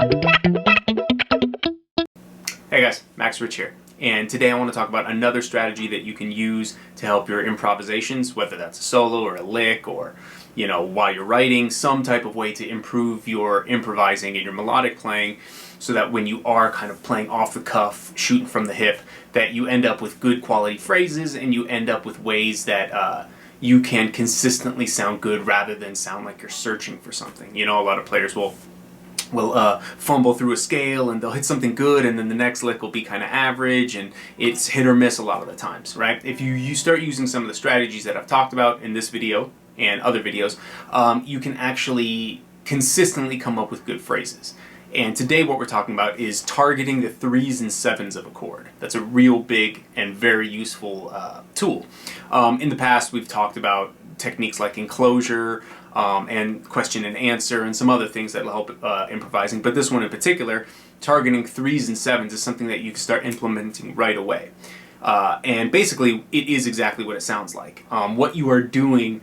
Hey guys, Max Rich here, and today I want to talk about another strategy that you can use to help your improvisations, whether that's a solo or a lick or, while you're writing, some type of way to improve your improvising and your melodic playing so that when you are kind of playing off the cuff, shooting from the hip, that you end up with good quality phrases and you end up with ways that you can consistently sound good rather than sound like you're searching for something. A lot of players will fumble through a scale and they'll hit something good and then the next lick will be kind of average, and it's hit or miss a lot of the times, right? If you start using some of the strategies that I've talked about in this video and other videos, you can actually consistently come up with good phrases. And today what we're talking about is targeting the 3s and 7s of a chord. That's a real big and very useful tool. In the past we've talked about techniques like enclosure, and question and answer, and some other things that will help improvising. But this one in particular, targeting 3s and 7s, is something that you can start implementing right away. And basically, it is exactly what it sounds like. What you are doing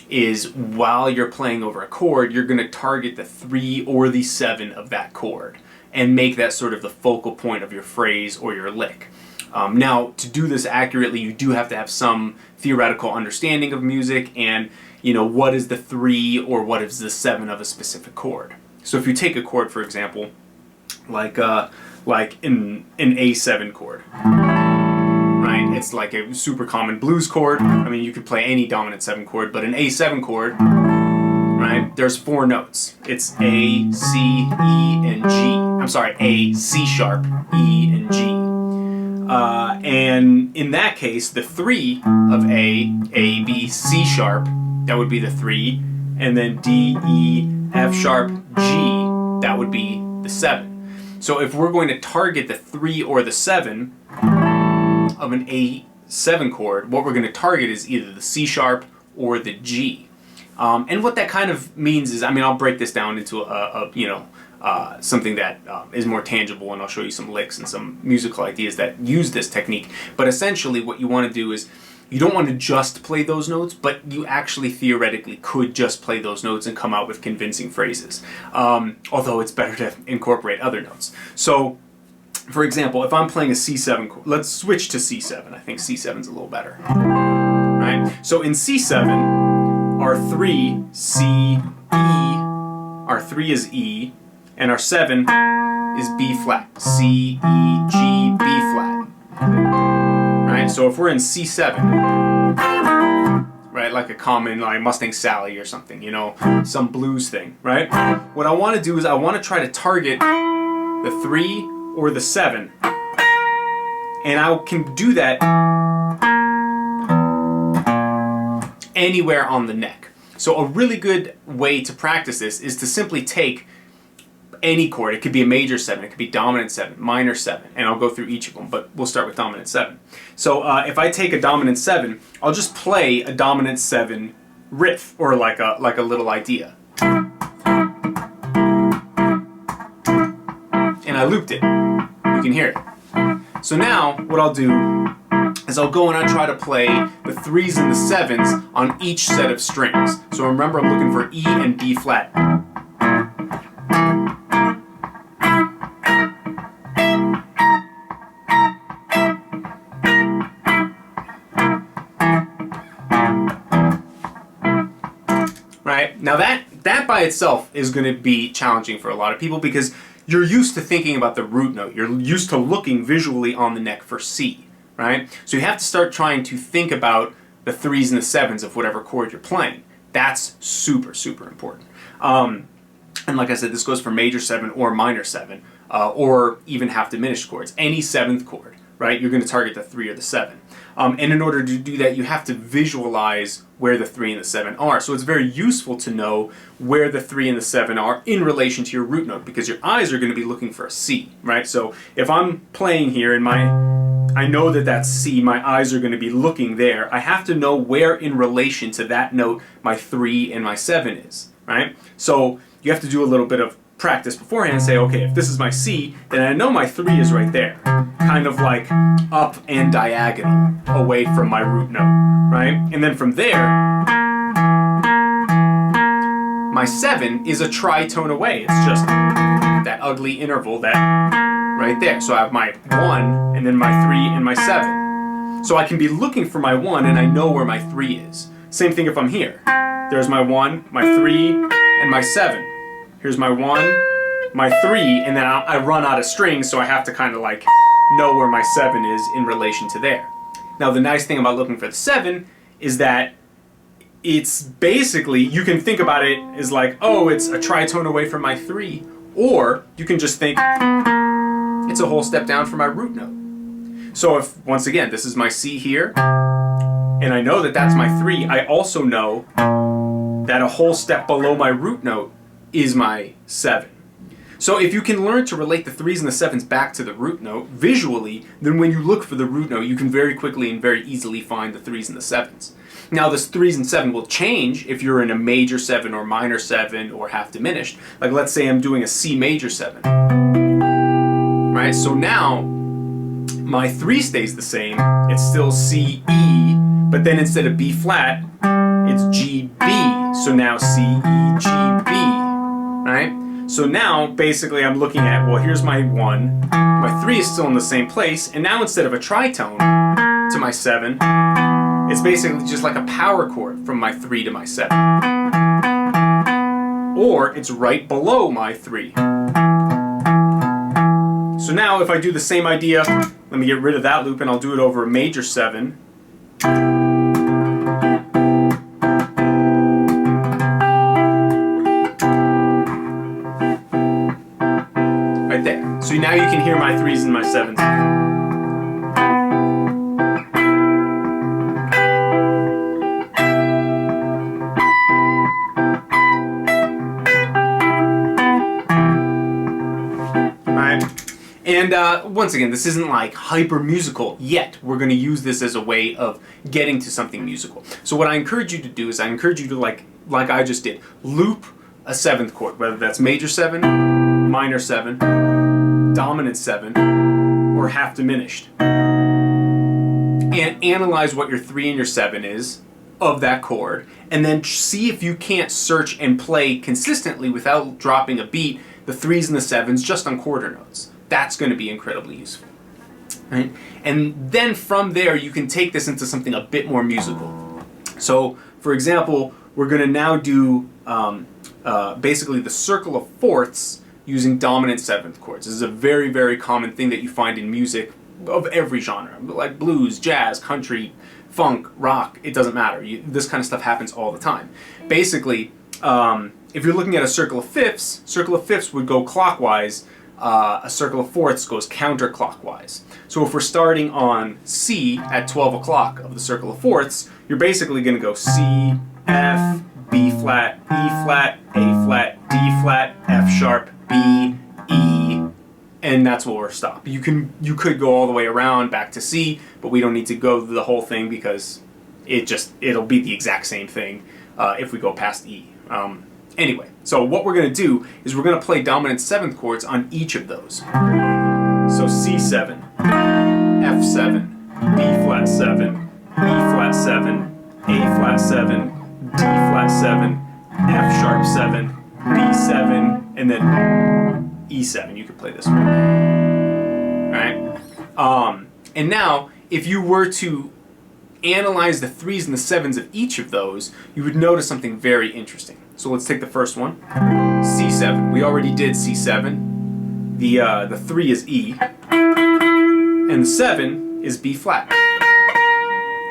is, while you're playing over a chord, you're going to target the 3 or the 7 of that chord and make that sort of the focal point of your phrase or your lick. Now, to do this accurately, you do have to have some theoretical understanding of music and what is the 3 or what is the 7 of a specific chord. So if you take a chord, for example, like an A7 chord, right? It's like a super common blues chord. I mean, you could play any dominant 7 chord, but an A7 chord, right? There's 4 notes. It's A, C, E, and G. I'm sorry, A, C sharp, E, and G. And in that case, the 3 of A, B, C sharp, that would be the 3, and then D, E, F sharp, G, that would be the 7. So if we're going to target the 3 or the 7 of an A7 chord, what we're going to target is either the C sharp or the G. And what that kind of means is, I'll break this down into something that is more tangible, and I'll show you some licks and some musical ideas that use this technique. But essentially what you want to do is, you don't want to just play those notes, but you actually theoretically could just play those notes and come out with convincing phrases. Although it's better to incorporate other notes. So, for example, if I'm playing a C7 chord, let's switch to C7. I think C7's a little better. Right? So in C7, our 3, C, E, our 3 is E, and our 7 is B flat. C, E, G, B flat. Right? So if we're in C7, right, like a common, like Mustang Sally or something, some blues thing, right? What I want to do is I want to try to target the 3 or the 7, and I can do that anywhere on the neck. So a really good way to practice this is to simply take any chord. It could be a major 7, it could be dominant 7, minor 7, and I'll go through each of them, but we'll start with dominant 7. So if I take a dominant 7, I'll just play a dominant 7 riff, or like a little idea. And I looped it. You can hear it. So now what I'll do is I'll go and I'll try to play the 3s and the 7s on each set of strings. So remember, I'm looking for E and B flat. Right? Now that by itself is going to be challenging for a lot of people because you're used to thinking about the root note. You're used to looking visually on the neck for C, right? So you have to start trying to think about the 3s and the 7s of whatever chord you're playing. That's super, super important. And like I said, this goes for major 7 or minor 7, or even half diminished chords. Any 7th chord, right? You're going to target the 3 or the 7. And in order to do that, you have to visualize where the 3 and the 7 are. So it's very useful to know where the 3 and the 7 are in relation to your root note, because your eyes are going to be looking for a C, right? So if I'm playing here and I know that that's C, my eyes are going to be looking there. I have to know where in relation to that note my 3 and my 7 is, right? So you have to do a little bit of practice beforehand and say, okay, if this is my C, then I know my 3 is right there, kind of like up and diagonal away from my root note, right? And then from there, my 7 is a tritone away. It's just that ugly interval that right there. So I have my 1 and then my 3 and my 7. So I can be looking for my 1 and I know where my 3 is. Same thing if I'm here. There's my 1, my 3, and my 7. Here's my 1, my 3, and then I run out of strings, so I have to kind of like know where my 7 is in relation to there. Now the nice thing about looking for the 7 is that it's basically, you can think about it as like, oh, it's a tritone away from my 3, or you can just think it's a whole step down from my root note. So if, once again, this is my C here, and I know that that's my 3, I also know that a whole step below my root note is my 7. So if you can learn to relate the 3s and the 7s back to the root note visually, then when you look for the root note, you can very quickly and very easily find the 3s and the 7s. Now this 3s and 7 will change if you're in a major 7 or minor 7 or half diminished. Like let's say I'm doing a C major 7. Right? So now my 3 stays the same. It's still C, E, but then instead of B flat, it's G, B. So now C, E, G, B. Right? So now, basically, I'm looking at, well, here's my 1, my 3 is still in the same place, and now instead of a tritone to my 7, it's basically just like a power chord from my 3 to my 7. Or it's right below my 3. So now, if I do the same idea, let me get rid of that loop, and I'll do it over a major 7. Right there. So now you can hear my 3s and my 7s. Alright. And once again, this isn't like hyper musical yet. We're going to use this as a way of getting to something musical. So what I encourage you to do is I encourage you to, like I just did, loop a 7th chord, whether that's major 7, minor 7, dominant 7, or half diminished. And analyze what your 3 and your 7 is of that chord, and then see if you can't search and play consistently without dropping a beat the 3s and the 7s just on quarter notes. That's going to be incredibly useful. Right? And then from there you can take this into something a bit more musical. So for example, we're going to now do basically the circle of fourths using dominant 7th chords. This is a very, very common thing that you find in music of every genre, like blues, jazz, country, funk, rock, it doesn't matter. This kind of stuff happens all the time. Basically, if you're looking at a circle of fifths would go clockwise, a circle of fourths goes counterclockwise. So if we're starting on C at 12 o'clock of the circle of fourths, you're basically going to go C, F, B flat, E flat, A flat, D flat, F sharp, B, E, and that's where we'll stop. You could go all the way around back to C, but we don't need to go the whole thing because it'll be the exact same thing if we go past E. Anyway, so what we're going to do is we're going to play dominant 7th chords on each of those. So C7, F7, B flat 7, E flat 7, A flat 7, D flat 7, F sharp 7, B7, and then E7. You could play this one. Alright? And now, if you were to analyze the 3s and the 7s of each of those, you would notice something very interesting. So let's take the first one. C7. We already did C7. The 3 is E. And the 7 is B flat.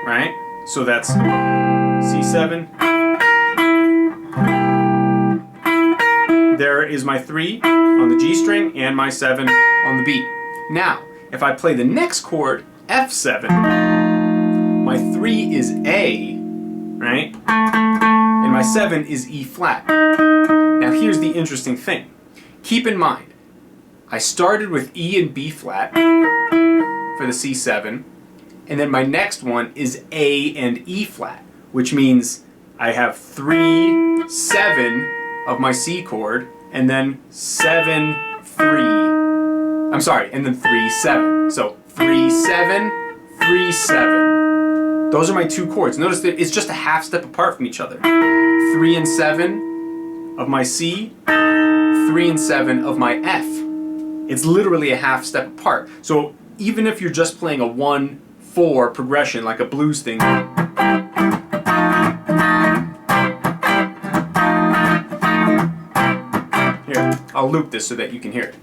Right? So that's C7. There is my 3 on the G string and my 7 on the B. Now, if I play the next chord, F7, my 3 is A, right? And my 7 is E flat. Now here's the interesting thing. Keep in mind, I started with E and B flat for the C7, and then my next one is A and E flat, which means I have 3, 7 of my C chord, and then 7, 3. I'm sorry, and then 3, 7. So 3, 7, 3, 7. Those are my two chords. Notice that it's just a half step apart from each other. 3 and 7 of my C, 3 3 and 7 of my F. It's literally a half step apart. So even if you're just playing a 1-4 progression, like a blues thing, here, I'll loop this so that you can hear it.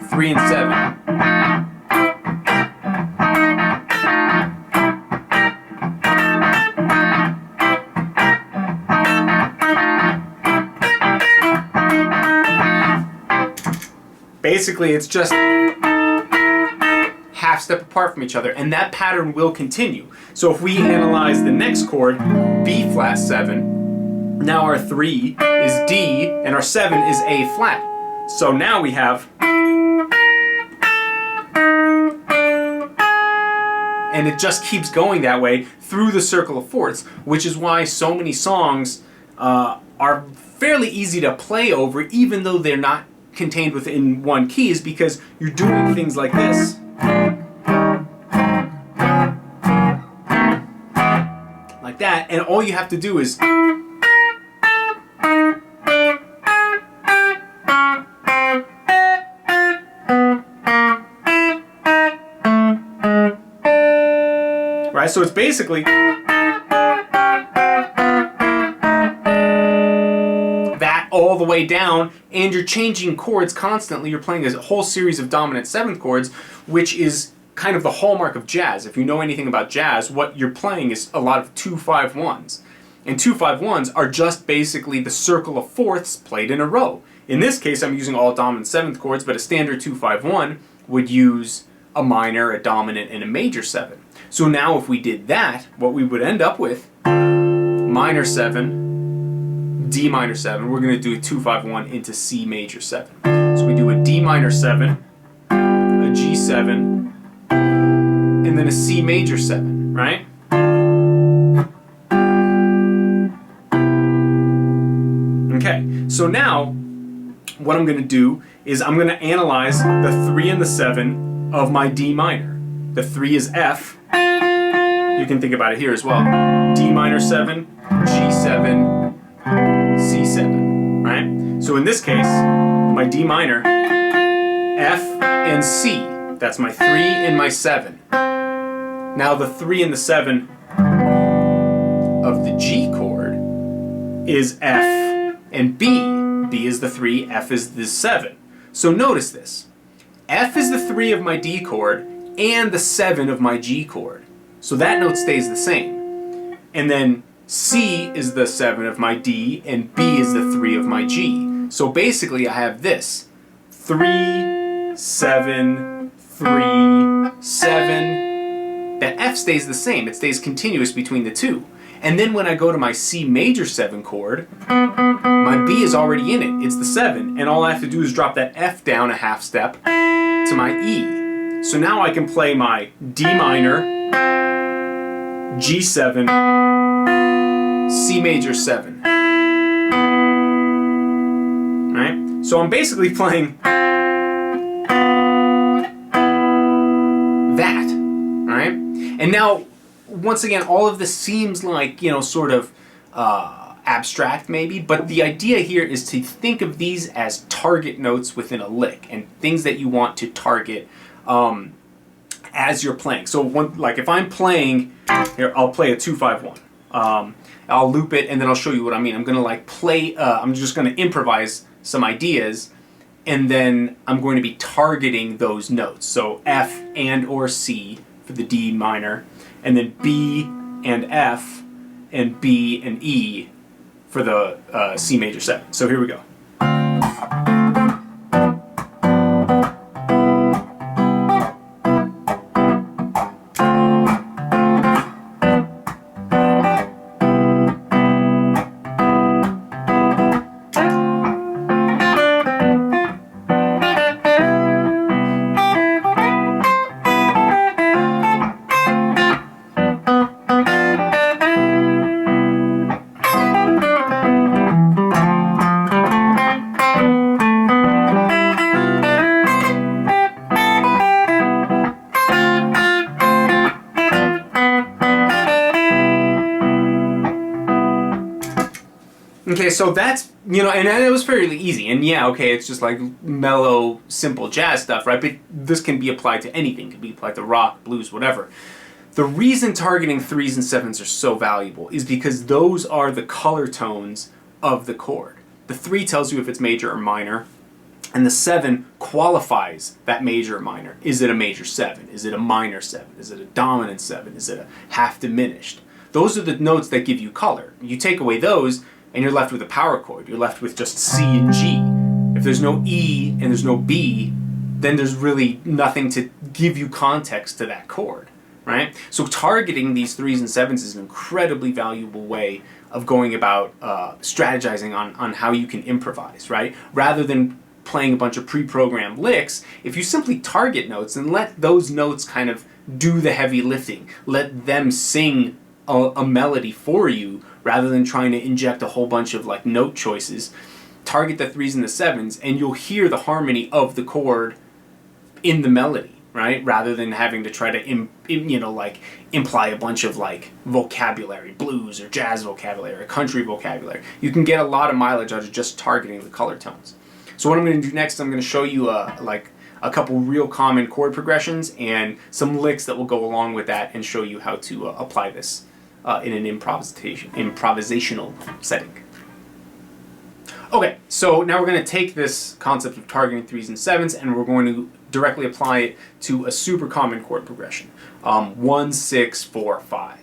Three and 7. Basically, it's just half step apart from each other, and that pattern will continue. So if we analyze the next chord, B flat 7, now our 3 is D, and our 7 is A flat. So now we have, and it just keeps going that way through the circle of fourths, which is why so many songs are fairly easy to play over, even though they're not contained within one key, is because you're doing things like this. Like that, and all you have to do is right, so it's basically that all the way down, and you're changing chords constantly. You're playing a whole series of dominant seventh chords, which is kind of the hallmark of jazz. If you know anything about jazz, what you're playing is a lot of 2-5-1s. And 2-5-1s are just basically the circle of fourths played in a row. In this case, I'm using all dominant seventh chords, but a standard 2-5-1 would use a minor, a dominant, and a major 7. So now if we did that, what we would end up with, minor 7, D minor 7, we're going to do a 2-5-1 into C major 7. So we do a D minor 7, a G7, and then a C major 7, right? Okay, so now what I'm going to do is I'm going to analyze the 3 and the 7 of my D minor. The 3 is F. You can think about it here as well. D minor 7, G7, C7, right? So in this case, my D minor, F and C. That's my 3 and my 7. Now the 3 and the 7 of the G chord is F and B. B is the 3, F is the 7. So notice this. F is the 3 of my D chord and the 7 of my G chord. So that note stays the same. And then C is the 7 of my D and B is the 3 of my G. So basically I have this. 3, 7, 3, 7. That F stays the same. It stays continuous between the two. And then when I go to my C major 7 chord, my B is already in it. It's the 7. And all I have to do is drop that F down a half step to my E. So now I can play my D minor, G7, C major 7. Right? So I'm basically playing that. Right? And now, once again, all of this seems like, sort of abstract maybe, but the idea here is to think of these as target notes within a lick and things that you want to target as you're playing. So like if I'm playing, here I'll play a 2-5-1. I'll loop it and then I'll show you what I mean. I'm gonna I'm just gonna improvise some ideas and then I'm going to be targeting those notes. So F and or C for the D minor, and then B and F and B and E for the C major 7. So here we go. Okay, so that's, and it was fairly easy. And yeah, okay, it's just like mellow, simple jazz stuff, right? But this can be applied to anything. It can be applied to rock, blues, whatever. The reason targeting 3s and 7s are so valuable is because those are the color tones of the chord. The 3 tells you if it's major or minor, and the 7 qualifies that major or minor. Is it a major 7? Is it a minor 7? Is it a dominant 7? Is it a half diminished? Those are the notes that give you color. You take away those, and you're left with a power chord. You're left with just C and G. If there's no E and there's no B, then there's really nothing to give you context to that chord, right? So targeting these 3s and 7s is an incredibly valuable way of going about strategizing on how you can improvise, right? Rather than playing a bunch of pre-programmed licks, if you simply target notes and let those notes kind of do the heavy lifting, let them sing a melody for you, rather than trying to inject a whole bunch of like note choices, target the 3s and the 7s, and you'll hear the harmony of the chord in the melody, right? Rather than having to try to imply a bunch of like vocabulary, blues or jazz vocabulary or country vocabulary. You can get a lot of mileage out of just targeting the color tones. So what I'm going to do next, I'm going to show you a couple real common chord progressions and some licks that will go along with that, and show you how to apply this in an improvisational setting. Okay, so now we're going to take this concept of targeting 3s and 7s, and we're going to directly apply it to a super common chord progression. 1, 6, 4, 5.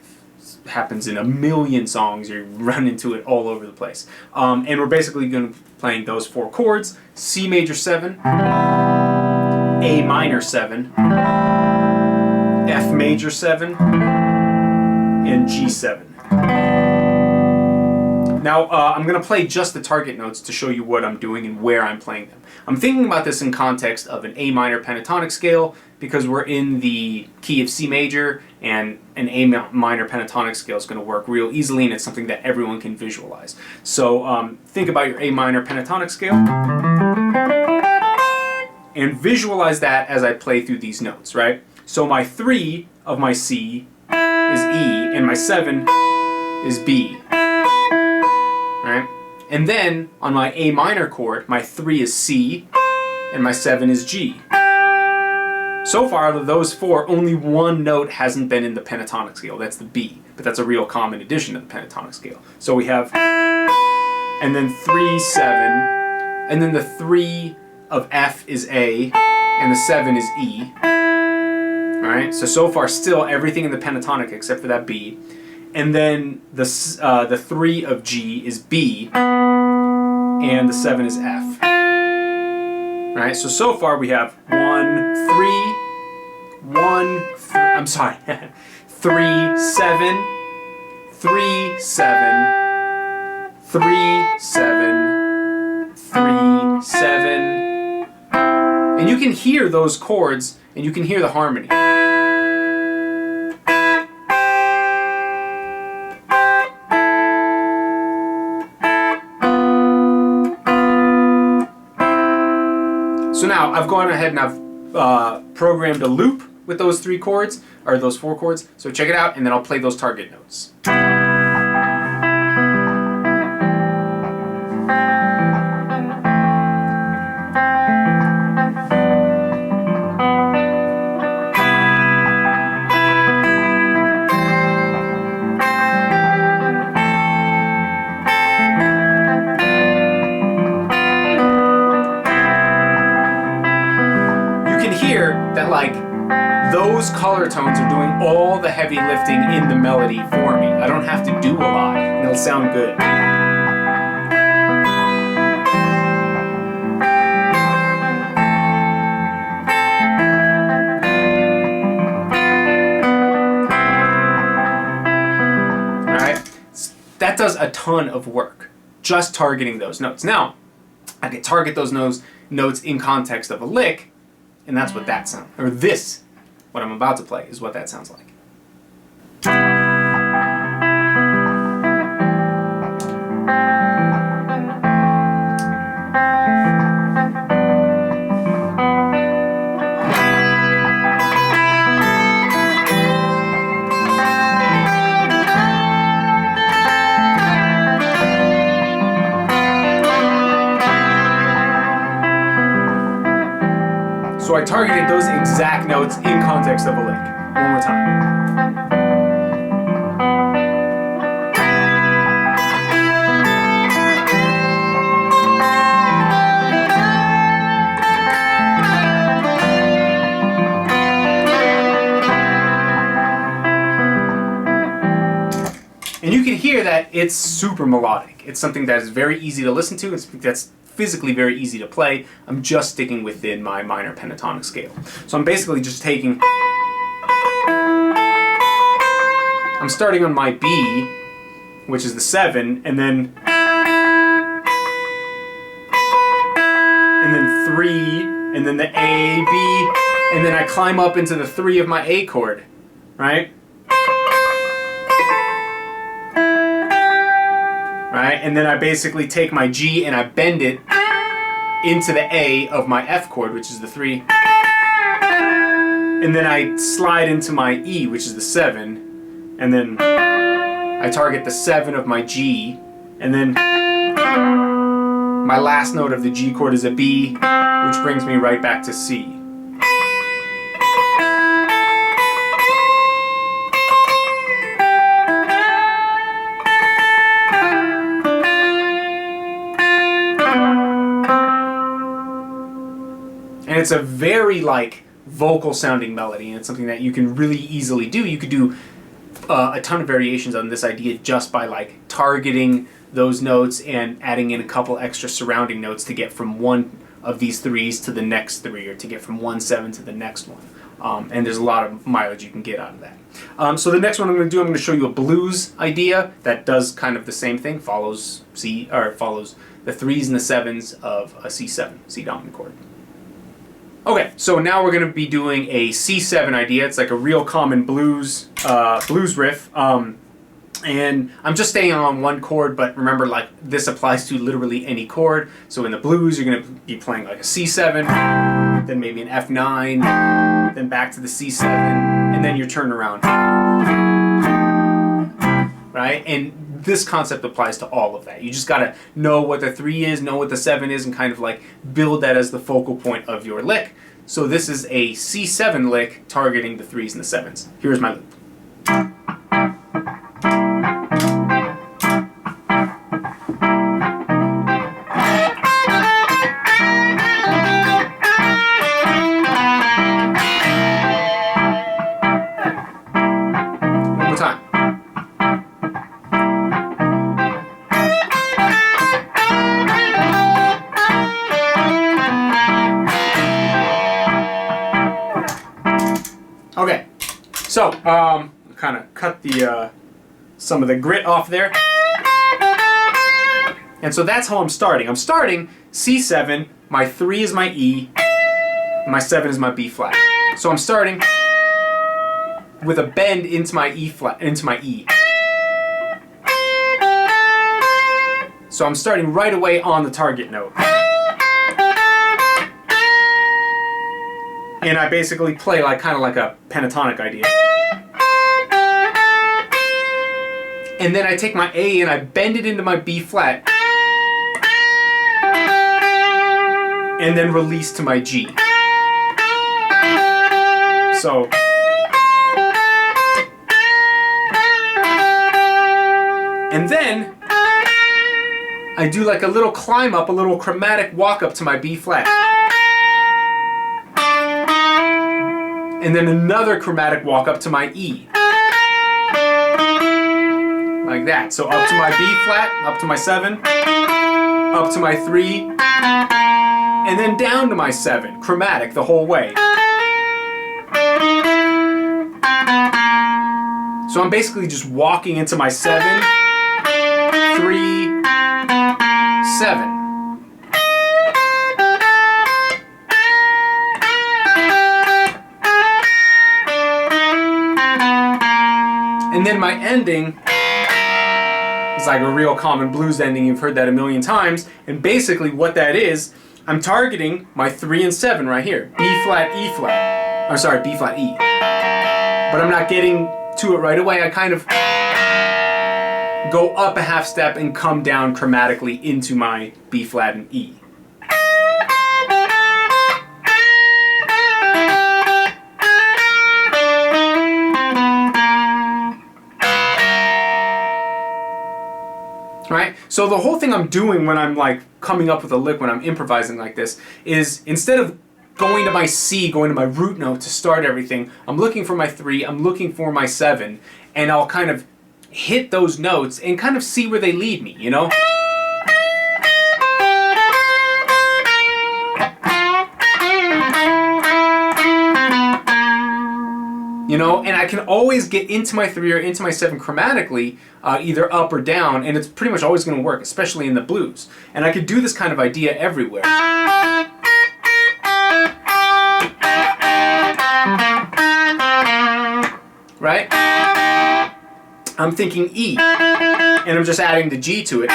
It happens in a million songs. You run into it all over the place. And we're basically going to be playing those 4 chords: C major 7, A minor 7, F major 7, and G7. Now, I'm going to play just the target notes to show you what I'm doing and where I'm playing them. I'm thinking about this in context of an A minor pentatonic scale, because we're in the key of C major, and an A minor pentatonic scale is going to work real easily, and it's something that everyone can visualize. So think about your A minor pentatonic scale, and visualize that as I play through these notes, right? So my 3 of my C is E, and my 7 is B, right? And then on my A minor chord, my 3 is C, and my 7 is G. So far, out of those 4, only one note hasn't been in the pentatonic scale. That's the B, but that's a real common addition to the pentatonic scale. So we have, and then 3, 7, and then the 3 of F is A, and the 7 is E. Alright, so far still everything in the pentatonic except for that B. And then the 3 of G is B, and the 7 is F. Alright, so far we have 1, 3, 3, 7, 3, 7, 3, 7, 3, 7. And you can hear those chords, and you can hear the harmony. So now I've gone ahead and I've programmed a loop with those 3 chords, or those 4 chords. So check it out, and then I'll play those target notes. That like those color tones are doing all the heavy lifting in the melody for me. I don't have to do a lot, and it'll sound good. Alright? That does a ton of work, just targeting those notes. Now, I can target those notes in context of a lick, and that's what that sounds, or this, what I'm about to play, is what that sounds like. those exact notes in context of a lick. One more time. And you can hear that it's super melodic. It's something that is very easy to listen to. It's that's physically very easy to play. I'm just sticking within my minor pentatonic scale. So I'm basically just taking... I'm starting on my B, which is the 7, and then 3, and then the A, B, and then I climb up into the 3 of my A chord, right? Right? And then I basically take my G and I bend it into the A of my F chord, which is the 3. And then I slide into my E, which is the 7. And then I target the 7 of my G. And then my last note of the G chord is a B, which brings me right back to C. And it's a very like vocal sounding melody, and it's something that you can really easily do. You could do a ton of variations on this idea just by like targeting those notes and adding in a couple extra surrounding notes to get from one of these 3s to the next 3, or to get from one 7 to the next one. And there's a lot of mileage you can get out of that. So the next one I'm going to do, I'm going to show you a blues idea that does kind of the same thing, follows the 3s and the 7s of a C7, C dominant chord. Okay, so now we're going to be doing a C7 idea. It's like a real common blues riff. And I'm just staying on one chord, but remember, like, this applies to literally any chord. So in the blues, you're going to be playing like a C7, then maybe an F9, then back to the C7, and then your turnaround. Right? And this concept applies to all of that. You just got to know what the 3 is, know what the 7 is, and kind of like build that as the focal point of your lick. So this is a C7 lick targeting the 3s and the 7s. Here's my loop. One more time. Okay, so kind of cut the some of the grit off there, and so that's how I'm starting. I'm starting C7. My 3 is my E. My 7 is my B flat. So I'm starting with a bend into my E flat, into my E. So I'm starting right away on the target note. And I basically play like kind of like a pentatonic idea. And then I take my A and I bend it into my B flat. And then release to my G. So and then I do like a little climb up, a little chromatic walk up to my B flat. And then another chromatic walk up to my E. Like that. So up to my B flat, up to my 7, up to my 3, and then down to my 7, chromatic the whole way. So I'm basically just walking into my 7, 3, 7. And then my ending is like a real common blues ending. You've heard that a million times. And basically what that is, I'm targeting my 3 and 7 right here. B flat, E flat. I'm sorry, B flat, E. But I'm not getting to it right away. I kind of go up a half step and come down chromatically into my B flat and E. Right? So the whole thing I'm doing when I'm like coming up with a lick, when I'm improvising like this, is instead of going to my C, going to my root note to start everything, I'm looking for my 3, I'm looking for my 7, and I'll kind of hit those notes and kind of see where they lead me, you know? You know, and I can always get into my 3 or into my 7 chromatically, either up or down, and it's pretty much always going to work, especially in the blues. And I could do this kind of idea everywhere. Right? I'm thinking E, and I'm just adding the G to it,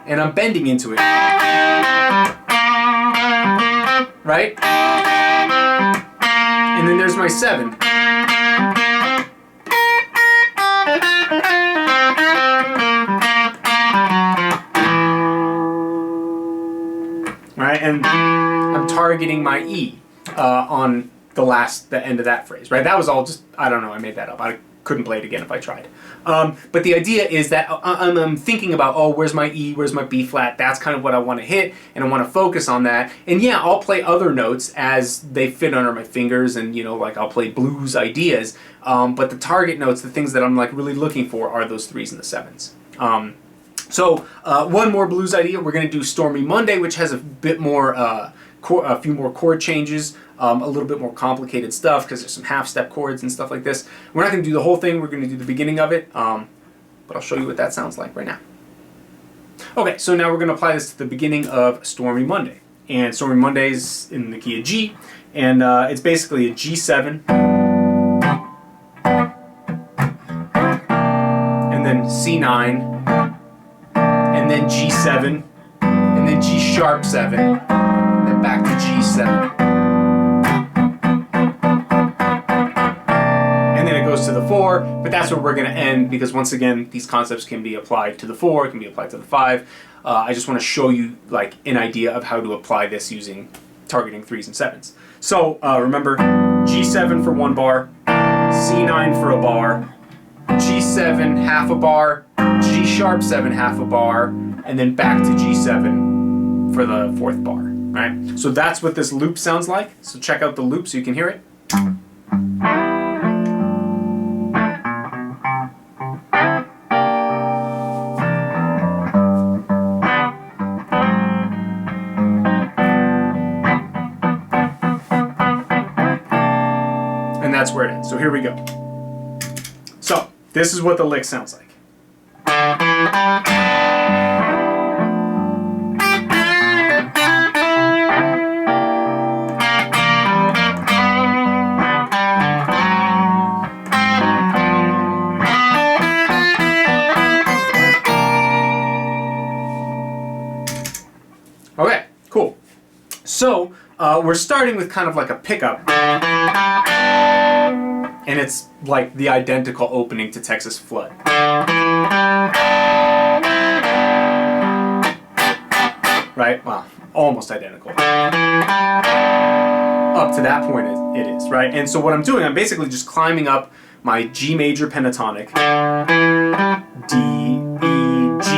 and I'm bending into it. Right? And then there's my 7. Right, and I'm targeting my E on the end of that phrase. Right, that was all just, I don't know, I made that up. I couldn't play it again if I tried. But the idea is that I'm thinking about, oh, where's my E, where's my B flat? That's kind of what I want to hit, and I want to focus on that. And yeah, I'll play other notes as they fit under my fingers, and you know, like I'll play blues ideas. But the target notes, the things that I'm like really looking for, are those 3s and the 7s. So one more blues idea. We're going to do Stormy Monday, which has a bit more, a few more chord changes. A little bit more complicated stuff because there's some half-step chords and stuff like this. We're not going to do the whole thing, we're going to do the beginning of it, but I'll show you what that sounds like right now. Okay, so now we're going to apply this to the beginning of Stormy Monday. And Stormy Monday is in the key of G, and it's basically a G7, and then C9, and then G7, and then G sharp 7, and then back to G7. To the 4, but that's where we're going to end, because once again, these concepts can be applied to the 4, it can be applied to the 5. I just want to show you like an idea of how to apply this using targeting 3s and 7s. So remember, G7 for 1 bar, C9 for a bar, G7 half a bar, G sharp 7 half a bar, and then back to G7 for the 4th bar. Right? So that's what this loop sounds like. So check out the loop so you can hear it. And that's where it ends. So here we go. So this is what the lick sounds like. Okay, cool. So we're starting with kind of like a pickup. And it's like the identical opening to Texas Flood. Right? Well, almost identical. Up to that point it is, right? And so what I'm doing, I'm basically just climbing up my G major pentatonic, D, E, G,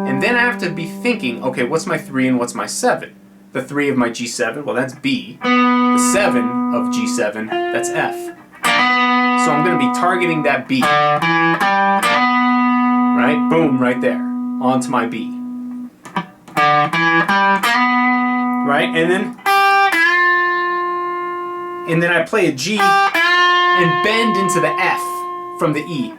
and then I have to be thinking, okay, what's my 3 and what's my 7? The 3 of my G7, well, that's B. The 7 of G7, that's F. So I'm going to be targeting that B. Right? Boom, right there. Onto my B. Right? And then I play a G and bend into the F from the E.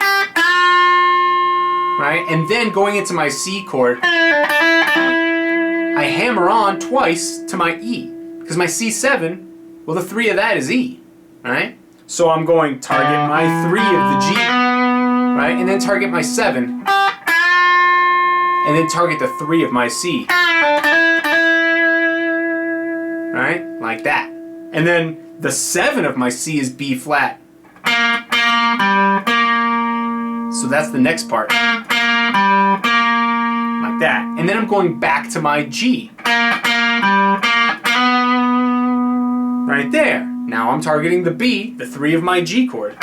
Right? And then going into my C chord, I hammer on twice to my E. Because my C7, well, the 3 of that is E. Right? So I'm going target my 3 of the G, right? And then target my 7. And then target the 3 of my C. Right? Like that. And then the 7 of my C is B flat. So that's the next part. Like that. And then I'm going back to my G. Right there. Now I'm targeting the B, the 3 of my G chord. So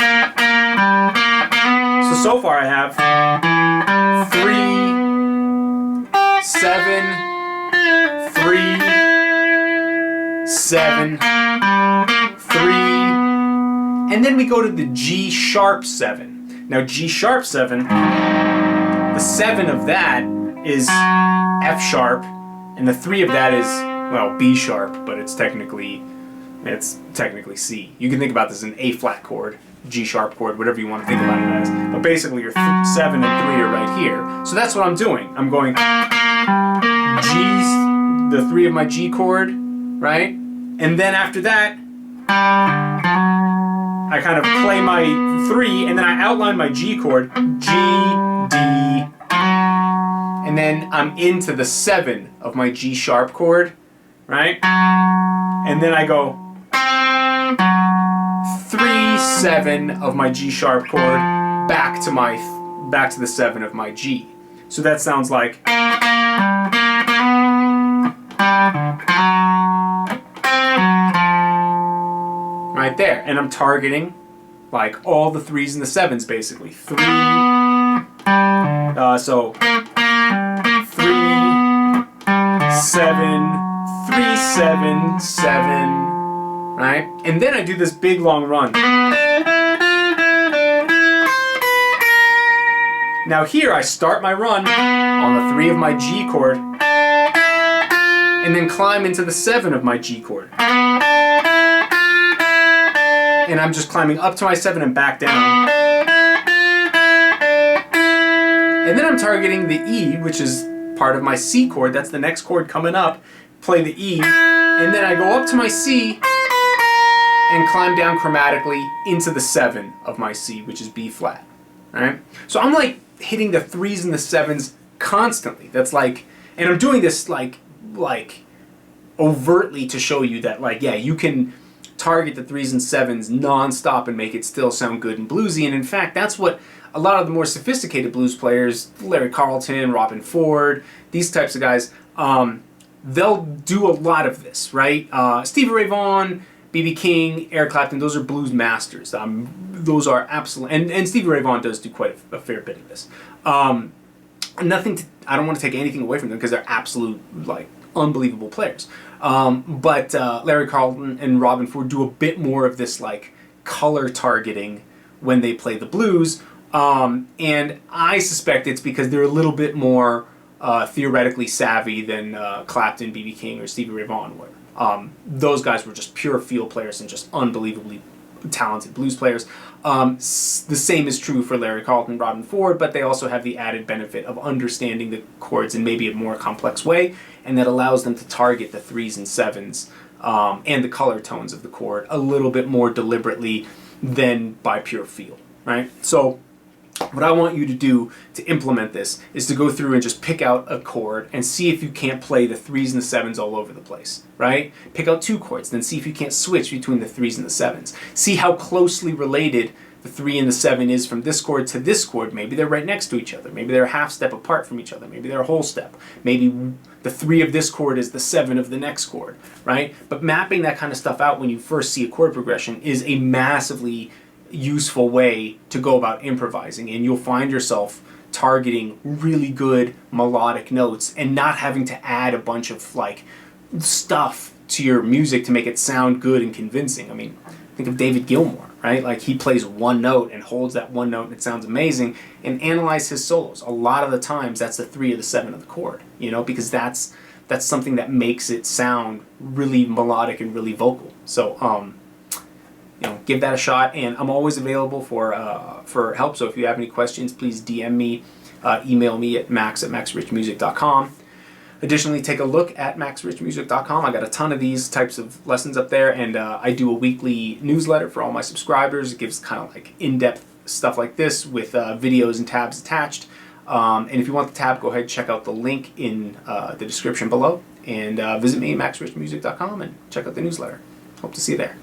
far I have 7, 3, 7, 3, and then we go to the G sharp 7. Now G sharp 7, the 7 of that is F sharp, and the 3 of that is, well, B sharp, but it's technically C. You can think about this as an A flat chord, G sharp chord, whatever you want to think about it as. But basically your 7 and 3 are right here. So that's what I'm doing. I'm going G's, the 3 of my G chord, right? And then after that, I kind of play my 3, and then I outline my G chord, G, D, and then I'm into the 7 of my G sharp chord, right? And then I go 3, 7 of my G sharp chord back to the 7 of my G. So that sounds like right there, and I'm targeting like all the 3s and the 7s basically. 3, so 3, 7, 3, 7, 7, right? And then I do this big long run. Now here I start my run on the 3 of my G chord, and then climb into the 7 of my G chord. And I'm just climbing up to my 7 and back down. And then I'm targeting the E, which is part of my C chord. That's the next chord coming up. Play the E, and then I go up to my C and climb down chromatically into the 7 of my C, which is B flat. Alright? So I'm like hitting the 3s and the 7s constantly. That's like, and I'm doing this like overtly to show you that, like, yeah, you can target the 3s and 7s non-stop and make it still sound good and bluesy. And in fact, that's what a lot of the more sophisticated blues players, Larry Carlton, Robin Ford, these types of guys, they'll do a lot of this, right? Stevie Ray Vaughan, B.B. King, Eric Clapton, those are blues masters. Those are absolute, and Stevie Ray Vaughan does do quite a fair bit of this. I don't want to take anything away from them because they're absolute, like, unbelievable players. But Larry Carlton and Robin Ford do a bit more of this, like, color targeting when they play the blues. And I suspect it's because they're a little bit more theoretically savvy than Clapton, B.B. King, or Stevie Ray Vaughan were. Those guys were just pure field players and just unbelievably talented blues players. The same is true for Larry Carlton and Robin Ford, but they also have the added benefit of understanding the chords in maybe a more complex way, and that allows them to target the 3s and 7s and the color tones of the chord a little bit more deliberately than by pure feel, right? So what I want you to do to implement this is to go through and just pick out a chord and see if you can't play the 3s and the 7s all over the place, right? Pick out 2 chords, then see if you can't switch between the 3s and the 7s. See how closely related the 3 and the 7 is from this chord to this chord. Maybe they're right next to each other. Maybe they're a half step apart from each other. Maybe they're a whole step. Maybe the 3 of this chord is the 7 of the next chord, right? But mapping that kind of stuff out when you first see a chord progression is a massively useful way to go about improvising, and you'll find yourself targeting really good melodic notes and not having to add a bunch of like stuff to your music to make it sound good and convincing. I mean, think of David Gilmour, right? Like, he plays one note and holds that one note and it sounds amazing. And analyze his solos. A lot of the times that's the 3 or the 7 of the chord, you know, because that's something that makes it sound really melodic and really vocal. So you know, give that a shot, and I'm always available for help. So if you have any questions, please DM me, email me at max@maxrichmusic.com. Additionally, take a look at maxrichmusic.com. I got a ton of these types of lessons up there, and I do a weekly newsletter for all my subscribers. It gives kind of like in-depth stuff like this with videos and tabs attached. And if you want the tab, go ahead and check out the link in the description below, and visit me at maxrichmusic.com and check out the newsletter. Hope to see you there.